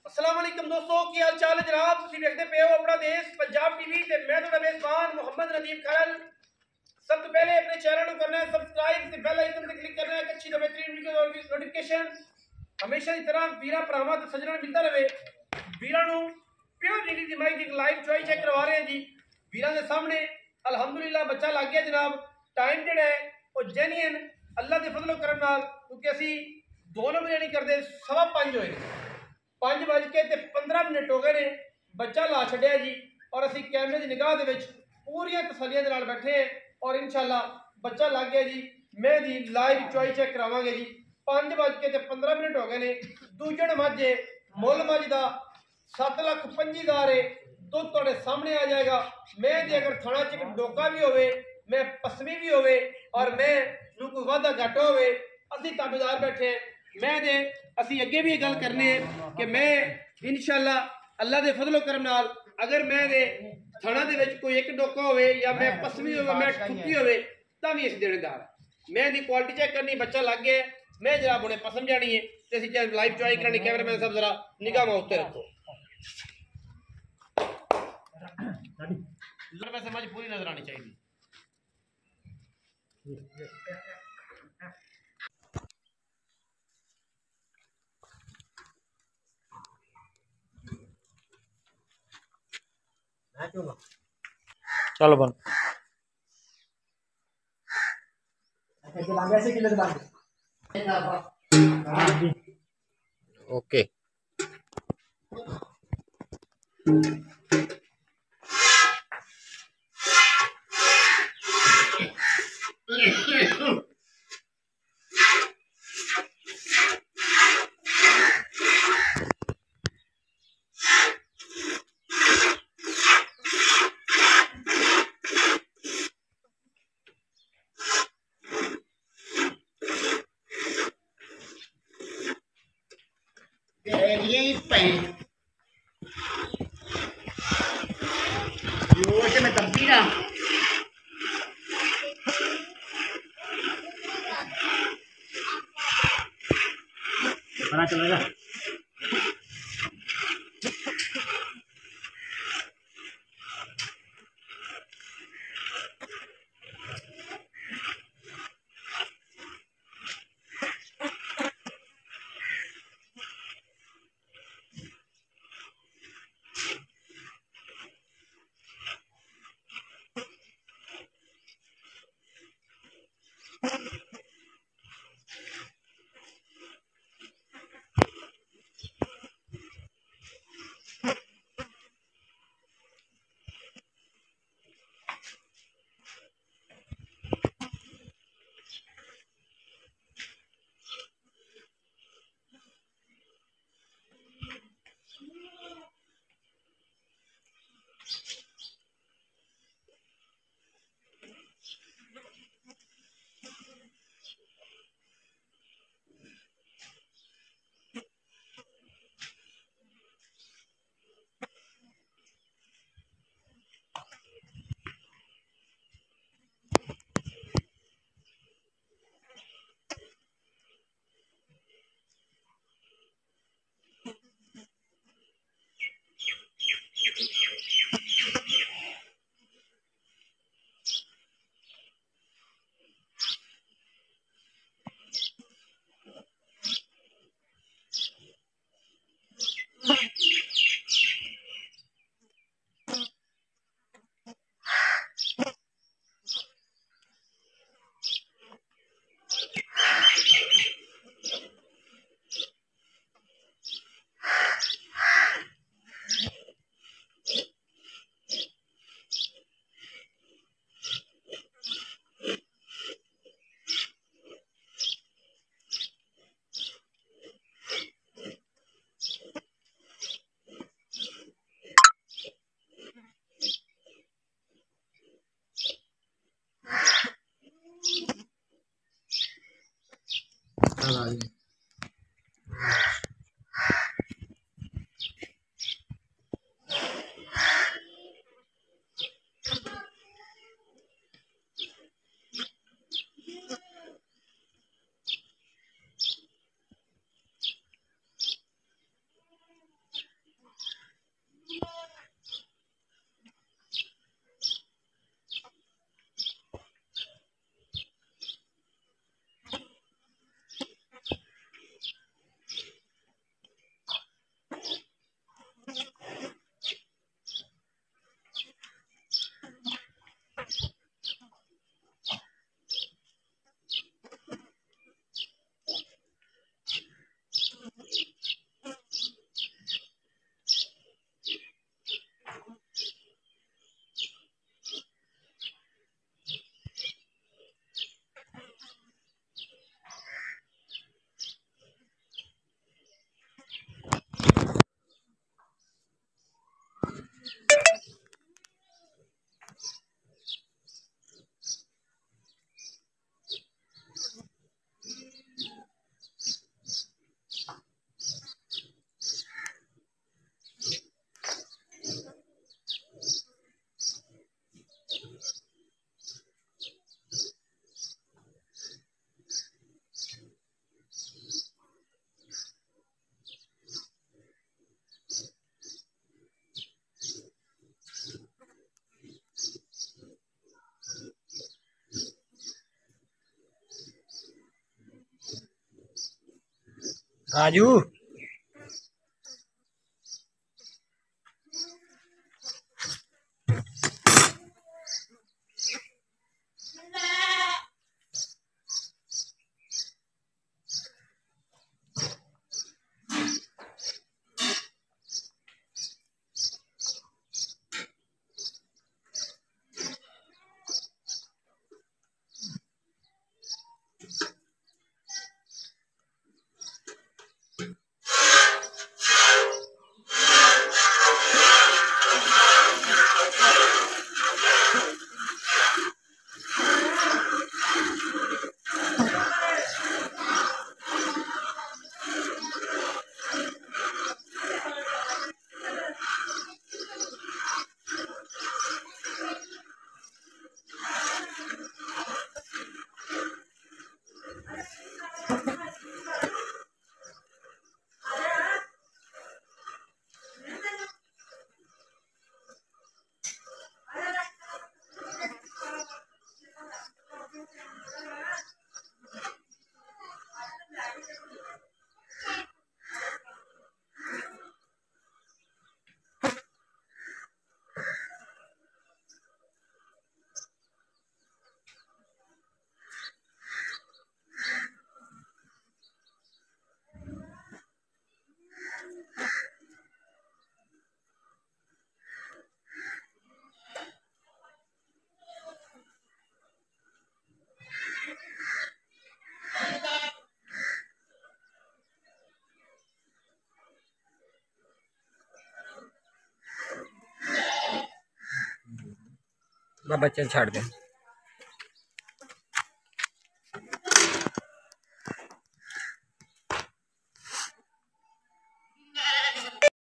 अस्सलाम वालेकुम दोस्तों, की हाल चाल है जनाब। तुसीं देखदे पे हो अपना देश पंजाब टीवी ते मैं तुहाडा मेज़बान मोहम्मद नदीम खरल। सब तो पहले अपने चैनल को करना है सब्सक्राइब ते बेल आइकन पे क्लिक करना है। अच्छी ते बेहतरीन वीडियो और नोटिफिकेशन हमेशा की तरह वीरा भरावां ते सज्जणां नूं मिलदा रहे। वीरां नूं प्योर नीली दी माई दी लाइव चॉइस चेक करवा रहे हैं जी। वीरां दे सामने अल्हम्दुलिल्लाह बच्चा लग गया जनाब। टाइम जिहड़ा है वो जेन्युइन अल्लाह दे फजलो करम नाल, क्योंकि असीं 2 बजे नहीं करते, 5:15 होए 5:15 हो गए ने। बच्चा ला छड्या जी और असीं कैमरे की निगाह दे विच पूरियां तसल्लियां दे नाल बैठे हैं और इंशाअल्लाह बच्चा लग गया जी। मैं जी लाइव चॉइस चेक करावांगे जी। 5:15 हो गए ने। दूजण मझ मुल मझ दा 7,25,000 है। दुध तुहाडे सामने आ जाएगा। मैं जी अगर थाना च एक डोका भी होवे, मैं पसमी भी होवे और मैं नूं कोई वाधा घाटा होवे, असीं ताबेदार बैठे हैं। मैं दे असीं अगे भी गल करने कि मैं इंशाअल्लाह अल्लाह दे फजलो करम नाल अगर मैं दे थाना दे विच कोई एक डोका होवे या मैं पसमी होवे, मैं ठुकी होवे, तां भी असीं देनेदार। मैं दी क्वालिटी चेक करनी, बच्चा लग गया, मैं जनाब हुणे पसम जानी है ते असीं लाइव चॉइस करनी। कैमरामैन साहब जरा निगाह उत्ते रखो। मैं समझ पूरी नजर आनी चाहिए। चलो बन ओके। में तब्दीला पता चलेगा। आजू बच्चे छाड़ दे।